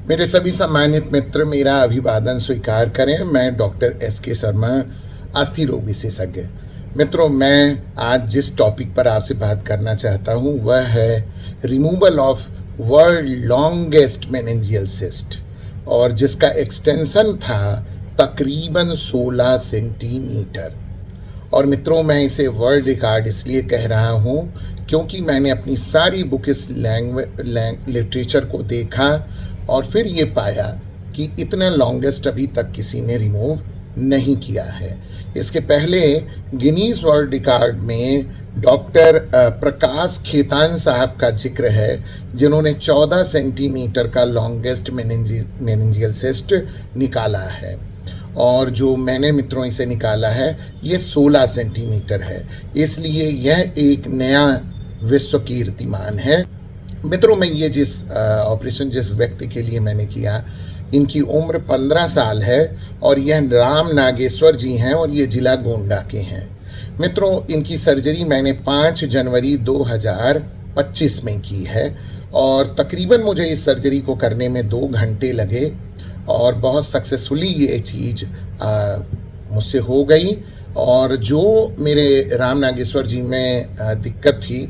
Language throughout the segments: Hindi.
मेरे सभी सम्मानित मित्र मेरा अभिवादन स्वीकार करें। मैं डॉक्टर एस.के. शर्मा, अस्थि रोग विशेषज्ञ। मित्रों, मैं आज जिस टॉपिक पर आपसे बात करना चाहता हूं वह है removal of world longest meningeal cyst, और जिसका एक्सटेंशन था तकरीबन 16 सेंटीमीटर। और मित्रों, मैं इसे वर्ल्ड रिकॉर्ड इसलिए कह रहा हूँ क्योंकि मैंने अपनी सारी बुक इस लिटरेचर को देखा और फिर ये पाया कि इतना लॉन्गेस्ट अभी तक किसी ने रिमूव नहीं किया है। इसके पहले गिनीज वर्ल्ड रिकॉर्ड में डॉक्टर प्रकाश खेतान साहब का जिक्र है, जिन्होंने 14 सेंटीमीटर का लॉन्गेस्ट मेनिंजियल सिस्ट निकाला है, और जो मैंने मित्रों इसे निकाला है ये 16 सेंटीमीटर है। इसलिए यह एक नया विश्व कीर्तिमान है। मित्रों, मैं ये ऑपरेशन जिस व्यक्ति के लिए मैंने किया, इनकी उम्र 15 साल है और यह राम नागेश्वर जी हैं और ये जिला गोंडा के हैं। मित्रों, इनकी सर्जरी मैंने 5 जनवरी 2025 में की है और तकरीबन मुझे इस सर्जरी को करने में 2 घंटे लगे और बहुत सक्सेसफुली ये चीज़ मुझसे हो गई। और जो मेरे राम नागेश्वर जी में दिक्कत थी,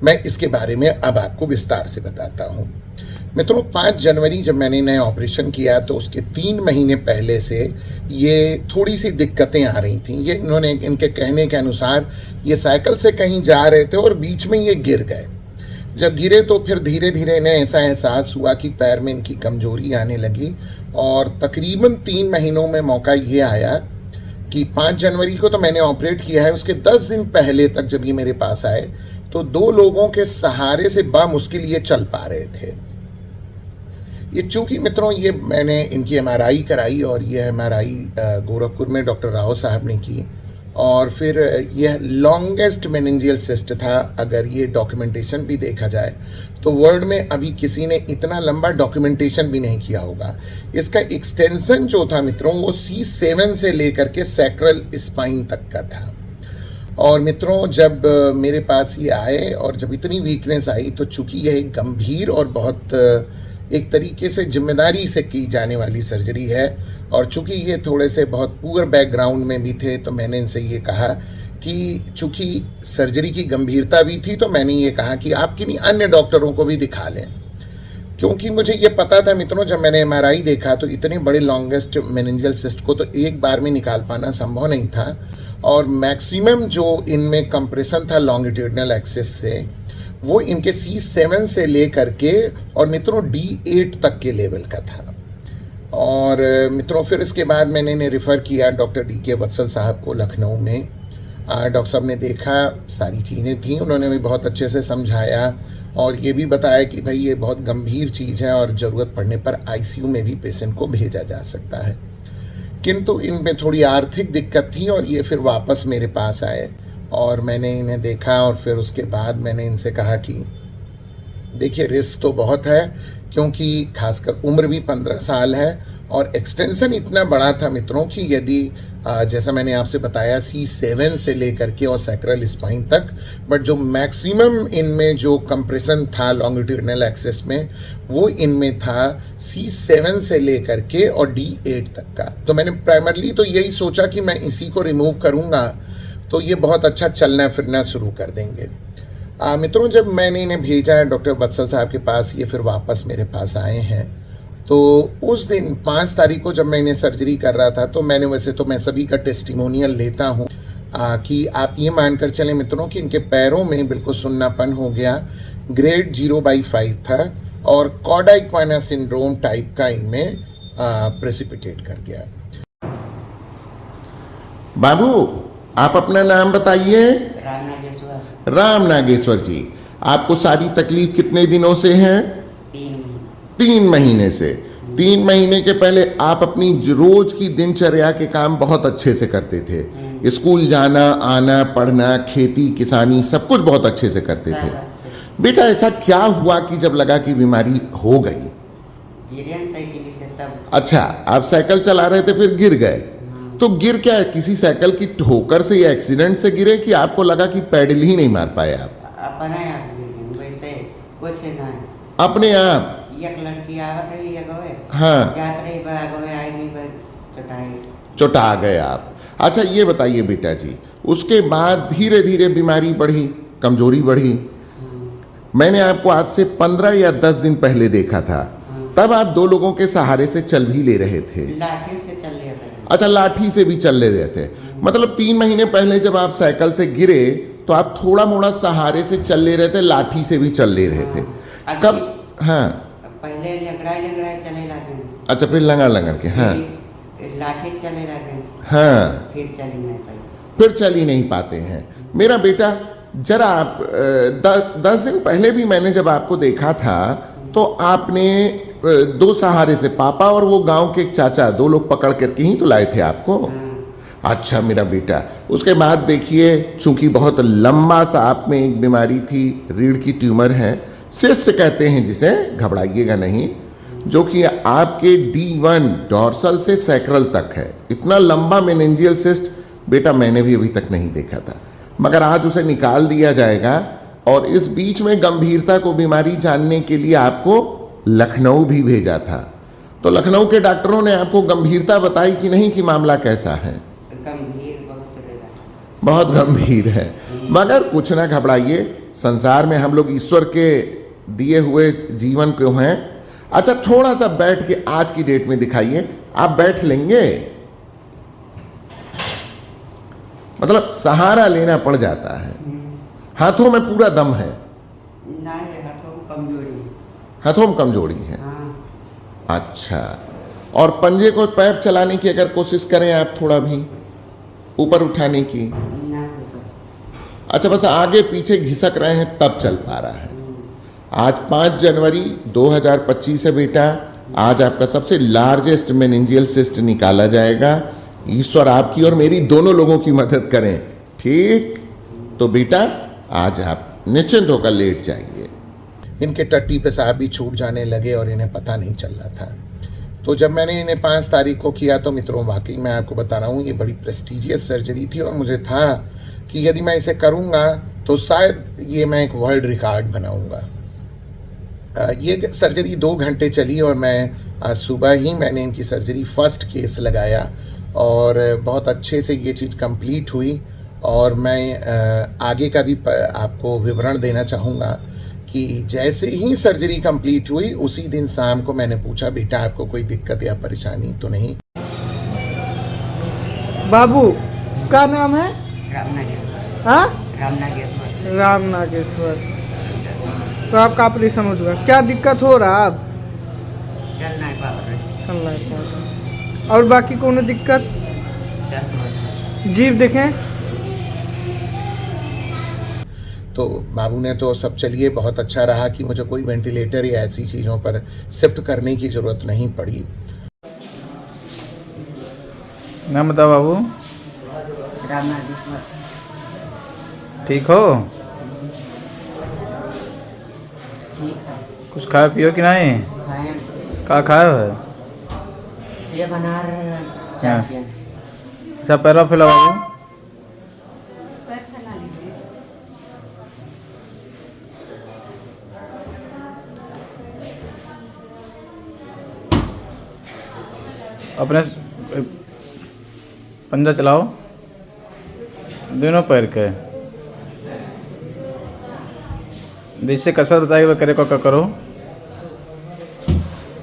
मैं इसके बारे में अब आपको विस्तार से बताता हूँ। मित्रों, 5 जनवरी जब मैंने इन्हें ऑपरेशन किया तो उसके 3 महीने पहले से ये थोड़ी सी दिक्कतें आ रही थीं। ये इनके कहने के अनुसार ये साइकिल से कहीं जा रहे थे और बीच में ये गिर गए। जब गिरे तो फिर धीरे धीरे इन्हें ऐसा एहसास हुआ कि पैर में इनकी कमजोरी आने लगी, और तकरीबन 3 महीनों में मौका ये आया कि 5 जनवरी को तो मैंने ऑपरेट किया है, उसके 10 दिन पहले तक जब ये मेरे पास आए तो 2 लोगों के सहारे से बामुश्किल ये चल पा रहे थे। ये चूंकि मित्रों ये मैंने इनकी एमआरआई कराई, और ये एमआरआई गोरखपुर में डॉक्टर राव साहब ने की, और फिर यह लॉन्गेस्ट मेनिंजियल सिस्ट था। अगर ये डॉक्यूमेंटेशन भी देखा जाए तो वर्ल्ड में अभी किसी ने इतना लंबा डॉक्यूमेंटेशन भी नहीं किया होगा। इसका एक्सटेंशन जो था मित्रों वो C7 से लेकर के सैक्रल स्पाइन तक का था। और मित्रों, जब मेरे पास ये आए और जब इतनी वीकनेस आई तो चूंकि यह एक गंभीर और बहुत एक तरीके से जिम्मेदारी से की जाने वाली सर्जरी है, और चूंकि ये थोड़े से बहुत पुअर बैकग्राउंड में भी थे, तो मैंने इनसे ये कहा कि चूंकि सर्जरी की गंभीरता भी थी तो मैंने ये कहा कि आप किन्हीं अन्य डॉक्टरों को भी दिखा लें, क्योंकि मुझे ये पता था मित्रों, जब मैंने एमआरआई देखा तो इतने बड़े लॉन्गेस्ट मेनिंजियल सिस्ट को तो एक बार में निकाल पाना संभव नहीं था, और मैक्सिमम जो इनमें कंप्रेशन था लॉन्गिट्यूडनल एक्सिस से वो इनके C7 से ले करके और मित्रों D8 तक के लेवल का था। और मित्रों फिर इसके बाद मैंने इन्हें रेफ़र किया डॉक्टर D.K. वत्सल साहब को लखनऊ में। डॉक्टर साहब ने देखा, सारी चीज़ें थी, उन्होंने भी बहुत अच्छे से समझाया और ये भी बताया कि भाई ये बहुत गंभीर चीज़ है और ज़रूरत पड़ने पर ICU में भी पेशेंट को भेजा जा सकता है। किंतु इनमें थोड़ी आर्थिक दिक्कत थी और ये फिर वापस मेरे पास आए और मैंने इन्हें देखा, और फिर उसके बाद मैंने इनसे कहा कि देखिए रिस्क तो बहुत है, क्योंकि खासकर उम्र भी 15 साल है और एक्सटेंशन इतना बड़ा था मित्रों कि यदि जैसा मैंने आपसे बताया C7 से लेकर के और सैक्रल स्पाइन तक, बट जो मैक्सिमम इनमें जो कंप्रेशन था लॉन्गिट्यूडनल एक्सिस में वो इनमें था C7 से लेकर के और D8 तक का। तो मैंने प्राइमरली तो यही सोचा कि मैं इसी को रिमूव करूँगा तो ये बहुत अच्छा चलना फिरना शुरू कर देंगे। मित्रों, जब मैंने इन्हें भेजा है डॉक्टर वत्सल साहब के पास, ये फिर वापस मेरे पास आए हैं, तो उस दिन 5 तारीख को जब मैं इन्हें सर्जरी कर रहा था तो मैंने वैसे तो मैं सभी का टेस्टिमोनियल लेता हूँ कि आप ये मानकर चलें मित्रों कि इनके पैरों में बिल्कुल सुन्नापन हो गया, ग्रेड 0/5 था और कॉडा इक्वाना सिंड्रोम टाइप का इनमें प्रेसिपिटेट कर गया। बाबू, आप अपना नाम बताइए। राम नागेश्वर जी, आपको सारी तकलीफ कितने दिनों से है? 3 महीने से। 3 महीने के पहले आप अपनी रोज की दिनचर्या के काम बहुत अच्छे से करते थे, स्कूल जाना आना, पढ़ना, खेती किसानी सब कुछ बहुत अच्छे से करते थे। बेटा, ऐसा क्या हुआ कि जब लगा कि बीमारी हो गई? अच्छा, आप साइकिल चला रहे थे फिर गिर गए, तो गिर क्या, किसी साइकिल की ठोकर से या एक्सीडेंट से गिरे कि आपको लगा कि पैडल ही नहीं मार पाए आप? वैसे कुछ नहीं, अपने आप एक लड़की आवर रही अगवे, हाँ जात रही बा अगवे आएगी बा चटाई। चौटा गए आप। अच्छा ये बताइए बेटा जी, उसके बाद धीरे धीरे बीमारी बढ़ी, कमजोरी बढ़ी। मैंने आपको आज से 15 या 10 दिन पहले देखा था, तब आप 2 लोगों के सहारे से चल भी ले रहे थे। लाठी से चल लिया था। अच्छा लाठी से भी चल ले रहे थे, मतलब 3 महीने पहले जब आप साइकिल से गिरे तो आप थोड़ा मोड़ा सहारे से चल ले रहे थे, लाठी से भी चल ले रहे थे। कब? हाँ पहले लंगड़ाई चले लगे। अच्छा फिर लंगड़ लंगड़ के, हाँ लाठी चले लगे, हाँ फिर चली नहीं पाई। फिर चल ही नहीं पाते हैं। मेरा बेटा जरा आप 10 दिन पहले भी मैंने जब आपको देखा था तो आपने 2 सहारे से, पापा और वो गांव के एक चाचा, 2 लोग पकड़ करके ही तो लाए थे आपको। अच्छा मेरा बेटा, उसके बाद देखिए चूंकि बहुत लंबा सा आप में एक बीमारी थी, रीढ़ की ट्यूमर है, सिस्ट कहते हैं जिसे, घबराइएगा नहीं, जो कि आपके D1 डॉर्सल से सैक्रल तक है। इतना लंबा मेनिंजियल सिस्ट बेटा मैंने भी अभी तक नहीं देखा था, मगर आज उसे निकाल दिया जाएगा। और इस बीच में गंभीरता को बीमारी जानने के लिए आपको लखनऊ भी भेजा था, तो लखनऊ के डॉक्टरों ने आपको गंभीरता बताई कि नहीं कि मामला कैसा है? गंभीर बहुत रहेगा, बहुत गंभीर है, मगर कुछ ना घबराइए, संसार में हम लोग ईश्वर के दिए हुए जीवन क्यों हैं। अच्छा थोड़ा सा बैठ के आज की डेट में दिखाइए, आप बैठ लेंगे? मतलब सहारा लेना पड़ जाता है, हाथों में पूरा दम है? नहीं, हाथों में कमजोरी। हाथों में कमजोरी है, हाँ। अच्छा। और पंजे को पैर चलाने की अगर कोशिश करें आप, थोड़ा भी ऊपर उठाने की? ना ऊपर। अच्छा बस आगे पीछे घिसक रहे हैं तब चल पा रहा है। आज 5 जनवरी 2025 है बेटा, आज आपका सबसे लार्जेस्ट मेनिंजियल सिस्ट निकाला जाएगा। ईश्वर आपकी और मेरी दोनों लोगों की मदद करें, ठीक? तो बेटा आज आप निश्चिंत होकर लेट जाइए। इनके टट्टी पेशाब भी छूट जाने लगे और इन्हें पता नहीं चल रहा था। तो जब मैंने इन्हें 5 तारीख को किया तो मित्रों वाकई मैं आपको बता रहा हूँ ये बड़ी प्रेस्टीजियस सर्जरी थी, और मुझे था कि यदि मैं इसे करूँगा तो शायद ये मैं एक वर्ल्ड रिकॉर्ड बनाऊँगा। ये सर्जरी 2 घंटे चली और मैं आज सुबह ही मैंने इनकी सर्जरी फर्स्ट केस लगाया और बहुत अच्छे से ये चीज़ कंप्लीट हुई। और मैं आगे का भी आपको विवरण देना चाहूँगा कि जैसे ही सर्जरी कंप्लीट हुई उसी दिन शाम को मैंने पूछा, बेटा आपको कोई दिक्कत या परेशानी तो नहीं? बाबू का नाम है? रामनागेश्वर। हाँ रामनागेश्वर। रामनागेश्वर। तो आपका ऑपरेशन हो चुका, क्या दिक्कत हो रहा? अब चल नहीं पा रहे। चल नहीं पाता। और बाकी कोनो दिक्कत? दर्द होता है। जीभ देखें? तो बाबू ने तो सब चलिए बहुत अच्छा रहा कि मुझे कोई वेंटिलेटर या ऐसी चीज़ों पर शिफ्ट करने की ज़रूरत नहीं पड़ी। नाम बताओ बाबू। रामनागेश्वर। ठीक हो? ठीक है। कुछ खाए पियो कि नहीं? खाए का खाए हो? सेब अनार हाँ। चाहिए। अच्छा पैर फैला बाबू। अपने पंजा चलाओ दोनों पैर के, जैसे कसरत बताइए वह करे को करो।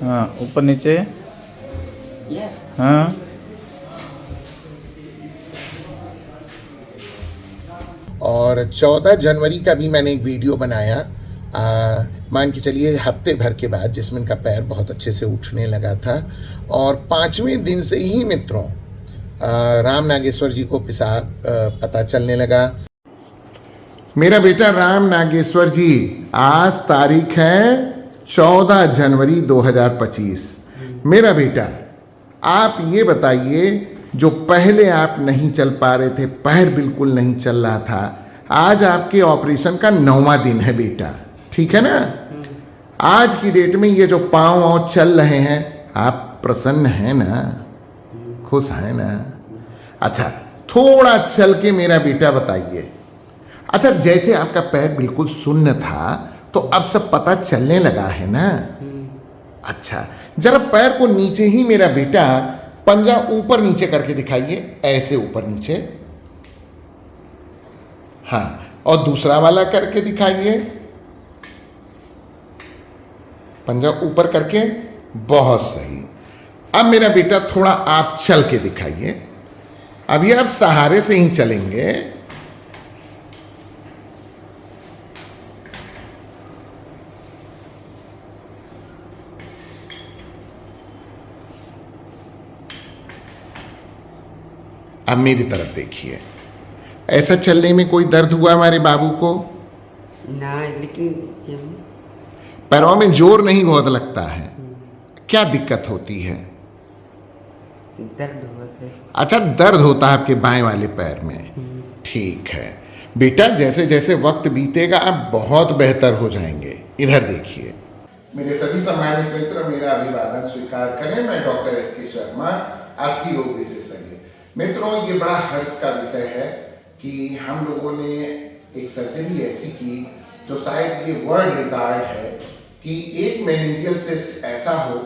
हाँ ऊपर नीचे, हाँ। और 14 जनवरी का भी मैंने एक वीडियो बनाया, मान के चलिए हफ्ते भर के बाद, जिसमें इनका पैर बहुत अच्छे से उठने लगा था। और 5वें दिन से ही मित्रों राम नागेश्वर जी को पेशाब पता चलने लगा। मेरा बेटा राम नागेश्वर जी, आज तारीख है 14 जनवरी 2025। मेरा बेटा आप ये बताइए, जो पहले आप नहीं चल पा रहे थे, पैर बिल्कुल नहीं चल रहा था, आज आपके ऑपरेशन का 9वां दिन है बेटा, ठीक है ना? आज की डेट में ये जो पाँव और चल रहे हैं, आप प्रसन्न हैं ना? खुश हैं ना? अच्छा थोड़ा चल के मेरा बेटा बताइए। अच्छा जैसे आपका पैर बिल्कुल शून्य था तो अब सब पता चलने लगा है ना? अच्छा, जरा पैर को नीचे ही मेरा बेटा पंजा ऊपर नीचे करके दिखाइए, ऐसे ऊपर नीचे। हाँ, और दूसरा वाला करके दिखाइए, पंजा ऊपर करके। बहुत सही। अब मेरा बेटा थोड़ा आप चल के दिखाइए। अभी आप सहारे से ही चलेंगे। अब मेरी तरफ देखिए। ऐसा चलने में कोई दर्द हुआ हमारे बाबू को? ना, लेकिन पैरों में जोर नहीं बहुत लगता है। क्या दिक्कत होती है? दर्द हुआ से। अच्छा, दर्द होता है आपके बाएं वाले पैर में। ठीक है बेटा, जैसे जैसे वक्त बीतेगा आप बहुत बेहतर हो जाएंगे। इधर देखिए। मेरे सभी सम्मानित मित्र, मेरा अभिवादन स्वीकार करें। मैं डॉक्टर एसके शर्मा, अस्थि रोग विशेषज्ञ। मित्रों, ये बड़ा हर्ष का विषय है कि हम लोगों ने एक सर्जरी ऐसी की जो शायद ये वर्ल्ड रिकॉर्ड है कि एक मेनिंजियल सिस्ट ऐसा हो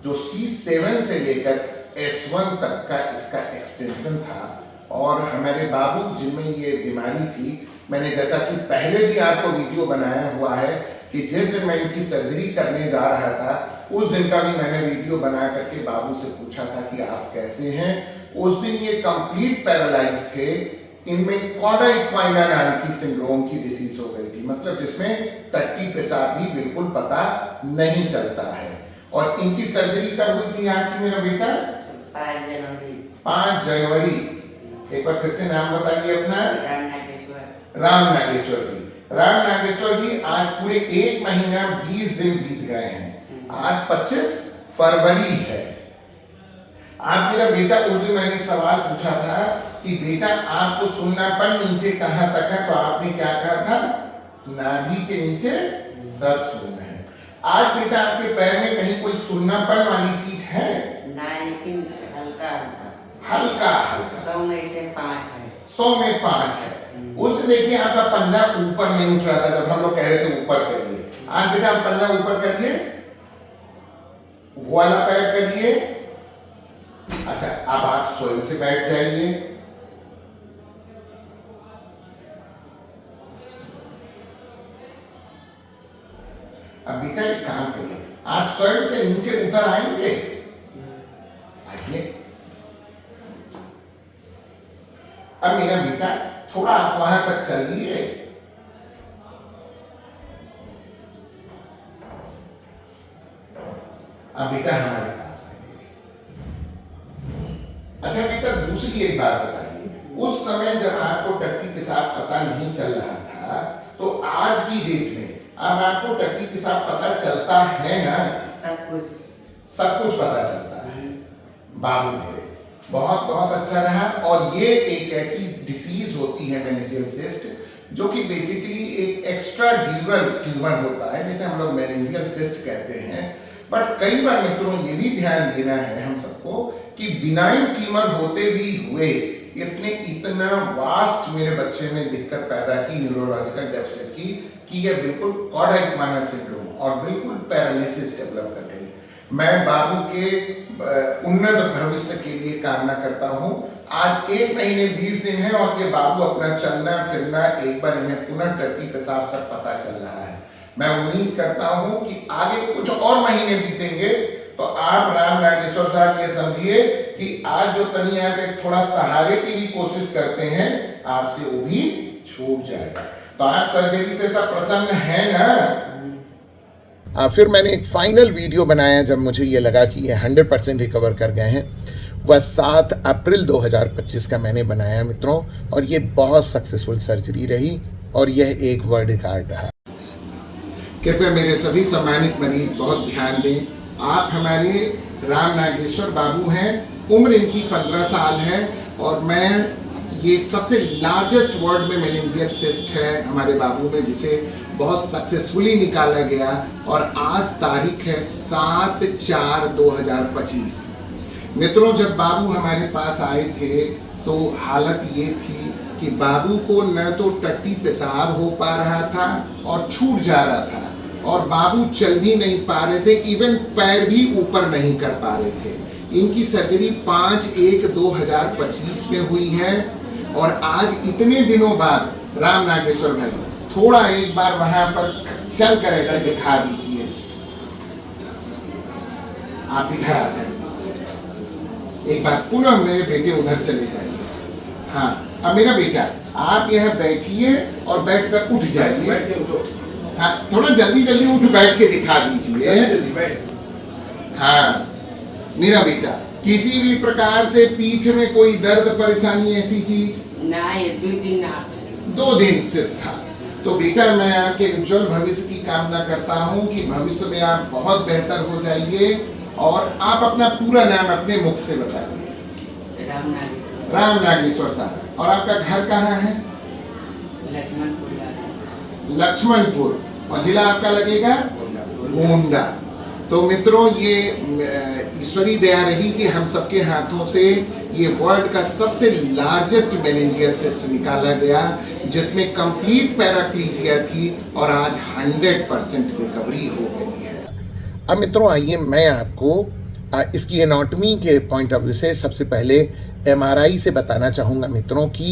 जो C7 से लेकर S1 तक का इसका एक्सटेंशन था। और हमारे बाबू जिनमें ये बीमारी थी, मैंने जैसा कि पहले भी आपको वीडियो बनाया हुआ है कि जिस दिन मैं इनकी सर्जरी करने जा रहा था उस दिन का भी मैंने वीडियो बना करके बाबू से पूछा था कि आप कैसे हैं। उस दिन ये कंप्लीट पैरालाइज थे। इनमें कॉडा इक्वाइना नाम की सिंड्रोम की डिसीज हो गई थी, मतलब जिसमें टट्टी पेशाब भी बिल्कुल पता नहीं चलता है। और इनकी सर्जरी कब हुई थी आपकी मेरा बेटा? 5 जनवरी। 5 जनवरी। एक बार फिर से नाम बताइए अपना। राम नागेश्वर। राम नागेश्वर जी। राम नागेश्वर जी, आज पूरे 1 महीना 20 दिन बीत गए हैं। आज 25 फरवरी है। आप मेरा बेटा, उस दिन मैंने सवाल पूछा था कि बेटा आपको सुन्नापन नीचे कहां तक है, तो आपने क्या कहा था? नाभि के नीचे सब शून्य है। आज बेटा आपके पैर में कहीं कोई सुन्नापन वाली चीज है? ना, लेकिन हल्का हल्का हल्का। 100 में से 5 है। 100 में 5 है। उस देखिए आपका पंजा ऊपर नहीं उठ रहा था जब हम लोग कह रहे थे ऊपर करिए। आज बेटा आप पंजा ऊपर करिए, वो वाला पैर करिए। अच्छा, अब आप स्वयं से बैठ जाइए। अब बेटा एक काम करिए, आप स्वयं से नीचे उतर आएंगे। आइए। अब मेरा बेटा थोड़ा आप वहां तक चलिए। अब बेटा हमारे पास आइए। अच्छा बेटा, दूसरी एक बात बताइए, उस समय जब आपको टट्टी पेशाब पता नहीं चल रहा था, तो आज की डेट में अब आपको टट्टी पेशाब पता चलता है ना? सब कुछ पता चलता है। बाबू मेरे, बहुत बहुत अच्छा रहा। और ये एक ऐसी डिसीज होती है मेनिंजियल सिस्ट, जो कि बेसिकली एक एक्स्ट्रा ड्यूरल ट्यूमर होता है, जिसे हम लोग मेनिंजियल सिस्ट कहते हैं। बट कई बार मित्रों ये भी ध्यान देना है हम सबको कि बिनाइन ट्यूमर होते भी हुए इसने इतना वास्ट मेरे बच्चे में दिक्कत पैदा की, न्यूरोलॉजिकल डेफिसिट की, कि यह बिल्कुल कॉडा इक्वाइना सिंड्रोम और बिल्कुल पैरालिसिस डेवलप कर गई। मैं बाबू के उन्नत भविष्य के लिए कामना करता हूं। आज 1 महीने 20 दिन है और ये बाबू अपना चलना फिरना, एक बार इन्हें पुनः टट्टी पेशाब सब पता चल रहा है। मैं उम्मीद करता हूं कि आगे कुछ और महीने बीतेंगे तो आप राम नागेश्वर साहब ये समझिए कि आज जो तनी आप एक थोड़ा सहारे की भी कोशिश करते हैं, आपसे वो भी छूट जाएगा। तो आप सर्जरी से सब प्रसन्न है ना? फिर मैंने एक फाइनल वीडियो बनाया जब मुझे ये लगा कि ये 100% रिकवर कर गए हैं। वह 7 अप्रैल 2025 का मैंने बनाया मित्रों, और ये बहुत सक्सेसफुल सर्जरी रही और यह एक वर्ल्ड रिकॉर्ड रहा। कृपया मेरे सभी सम्मानित मरीज बहुत ध्यान दें। आप हमारे राम नागेश्वर बाबू हैं, उम्र इनकी 15 साल है, और मैं ये सबसे लार्जेस्ट वर्ल्ड में मेनिंजियल सिस्ट है हमारे बाबू में, जिसे बहुत सक्सेसफुली निकाला गया। और आज तारीख है 7/4/2025। मित्रों, जब बाबू हमारे पास आए थे तो हालत ये थी कि बाबू को न तो टट्टी पेशाब हो पा रहा था और छूट जा रहा था, और बाबू चल भी नहीं पा रहे थे, इवन पैर भी ऊपर नहीं कर पा रहे थे। इनकी सर्जरी 5/1/2025 में हुई है और आज इतने दिनों बाद राम नागेश्वर भाई थोड़ा एक बार वहां पर चल कर ऐसे दिखा दीजिए। आप इधर आ जाइए एक बार, पुनः मेरे बेटे उधर चले जाइए। हाँ, अब मेरा बेटा आप यह बैठिए और बैठकर उठ जाइए। हाँ, थोड़ा जल्दी जल्दी उठ बैठ के दिखा दीजिए। हाँ मेरा बेटा, किसी भी प्रकार से पीठ में कोई दर्द परेशानी ऐसी चीज? ना, ये 2 दिन ना। 2 दिन सिर्फ था। तो बेटा मैं आपके उज्जवल भविष्य की कामना करता हूं कि भविष्य में आप बहुत बेहतर हो जाइए। और आप अपना पूरा नाम अपने मुख से बताइए। राम नागेश्वर। राम नागेश्वर साहब। और आपका घर कहाँ है? लक्ष्मणपुर। लक्ष्मणपुर। और जिला आपका लगेगा गोंडा। तो मित्रों, ये ईश्वरी दया रही कि हम सबके हाथों से ये वर्ल्ड का सबसे लार्जेस्ट मेनिंजियल सिस्ट निकाला गया, जिसमें कंप्लीट पैराप्लीजिया थी और आज 100% रिकवरी हो गई है। अब मित्रों आइए मैं आपको इसकी एनाटॉमी के पॉइंट ऑफ व्यू से सबसे पहले MRI से बताना चाहूँगा मित्रों कि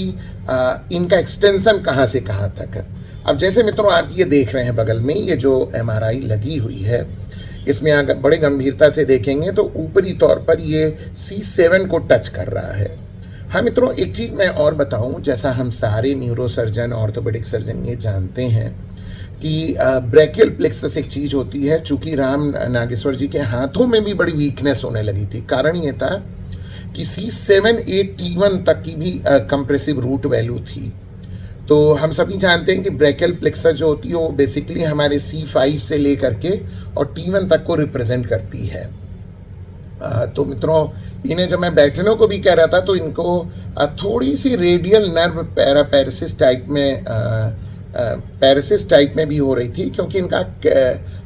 इनका एक्सटेंशन कहाँ से कहाँ तक है। अब जैसे मित्रों आप ये देख रहे हैं बगल में ये जो MRI लगी हुई है, इसमें अगर बड़े गंभीरता से देखेंगे तो ऊपरी तौर पर ये C7 को टच कर रहा है। हाँ मित्रों, एक चीज़ मैं और बताऊं, जैसा हम सारे न्यूरोसर्जन ऑर्थोपेडिक सर्जन ये जानते हैं कि ब्रैकियल प्लेक्सस एक चीज़ होती है। चूँकि राम नागेश्वर जी के हाथों में भी बड़ी वीकनेस होने लगी थी। कारण ये था कि C7 8 T1 तक की भी कंप्रेसिव रूट वैल्यू थी। तो हम सभी जानते हैं कि ब्रैकियल प्लेक्सस जो होती है वो बेसिकली हमारे C5 से लेकर के और T1 तक को रिप्रेजेंट करती है। तो मित्रों, इन्हें जब मैं बैठने को भी कह रहा था तो इनको थोड़ी सी रेडियल नर्व पैरापेरेसिस टाइप में भी हो रही थी, क्योंकि इनका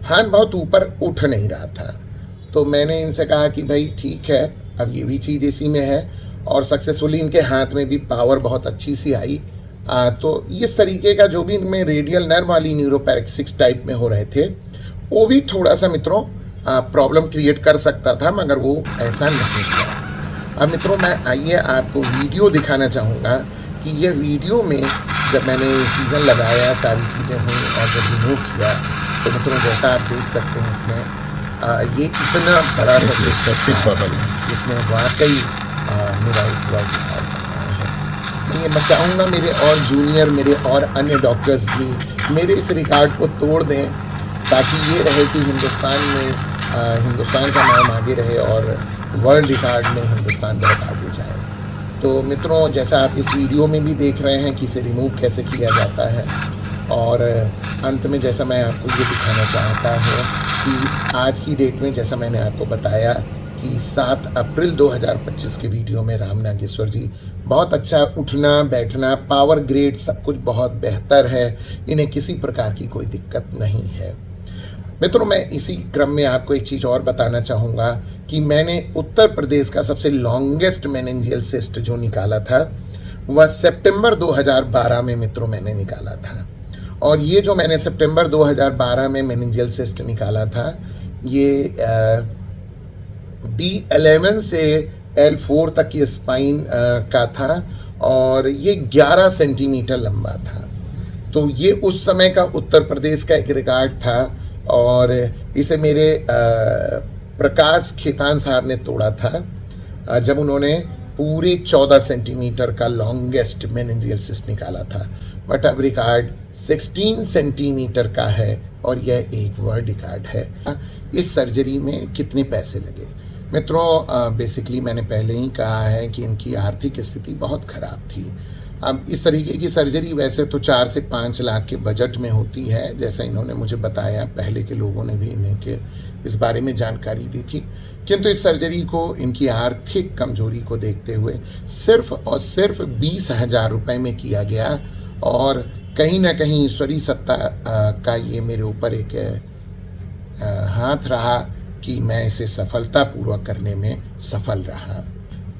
हाथ बहुत ऊपर उठ नहीं रहा था। तो मैंने इनसे कहा कि भाई ठीक है, अब ये भी चीज़ इसी में है। और सक्सेसफुली इनके हाथ में भी पावर बहुत अच्छी सी आई। तो इस तरीके का जो भी इनमें रेडियल नर्व वाली न्यूरोपैरेक्सिस टाइप में हो रहे थे, वो भी थोड़ा सा मित्रों प्रॉब्लम क्रिएट कर सकता था, मगर वो ऐसा नहीं था। अब मित्रों मैं आइए आपको वीडियो दिखाना चाहूँगा कि ये वीडियो में जब मैंने सीज़न लगाया, सारी चीज़ें हुई और जब रिमूव किया, तो मित्रों जैसा आप देख सकते हैं इसमें ये इतना बड़ा सा सिस्टम जिसमें वाकई मेरा एक वर्क ये मैं चाहूँगा मेरे और जूनियर, मेरे और अन्य डॉक्टर्स भी मेरे इस रिकॉर्ड को तोड़ दें, ताकि ये रहे कि हिंदुस्तान में हिंदुस्तान का नाम आगे रहे और वर्ल्ड रिकॉर्ड में हिंदुस्तान बहुत आगे जाए। तो मित्रों, जैसा आप इस वीडियो में भी देख रहे हैं कि इसे रिमूव कैसे किया जाता है, और अंत में जैसा मैं आपको ये दिखाना चाहता हूँ कि आज की डेट में जैसा मैंने आपको बताया कि 7 अप्रैल 2025 के वीडियो में राम नागेश्वर जी बहुत अच्छा उठना बैठना, पावर ग्रेड सब कुछ बहुत बेहतर है, इन्हें किसी प्रकार की कोई दिक्कत नहीं है। मित्रों, मैं इसी क्रम में आपको एक चीज़ और बताना चाहूँगा कि मैंने उत्तर प्रदेश का सबसे लॉन्गेस्ट मेनिंजियल सिस्ट जो निकाला था वह सितंबर 2012 में मित्रों मैंने निकाला था। और ये जो मैंने सितंबर 2012 में मेनिंजियल सिस्ट निकाला था, ये D11 से L4 तक की स्पाइन का था और ये 11 सेंटीमीटर लंबा था। तो ये उस समय का उत्तर प्रदेश का एक रिकॉर्ड था और इसे मेरे प्रकाश खेतान साहब ने तोड़ा था जब उन्होंने पूरे 14 सेंटीमीटर का लॉन्गेस्ट मेनिंजियल सिस्ट निकाला था। बट अब रिकॉर्ड 16 सेंटीमीटर का है और यह एक वर्ल्ड रिकॉर्ड है। इस सर्जरी में कितने पैसे लगे? मित्रों, बेसिकली मैंने पहले ही कहा है कि इनकी आर्थिक स्थिति बहुत ख़राब थी। अब इस तरीके की सर्जरी वैसे तो 4 से 5 लाख के बजट में होती है, जैसा इन्होंने मुझे बताया। पहले के लोगों ने भी इन्हें के इस बारे में जानकारी दी थी, किंतु इस सर्जरी को इनकी आर्थिक कमजोरी को देखते हुए सिर्फ और सिर्फ 20,000 रुपये में किया गया। और कहीं ना कहीं ईश्वरी सत्ता का ये मेरे ऊपर एक हाथ रहा कि मैं इसे सफलतापूर्वक करने में सफल रहा।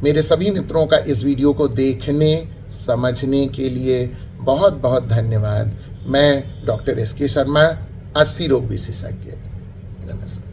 मेरे सभी मित्रों का इस वीडियो को देखने समझने के लिए बहुत बहुत धन्यवाद। मैं डॉक्टर SK शर्मा अस्थि रोग विशेषज्ञ। नमस्ते।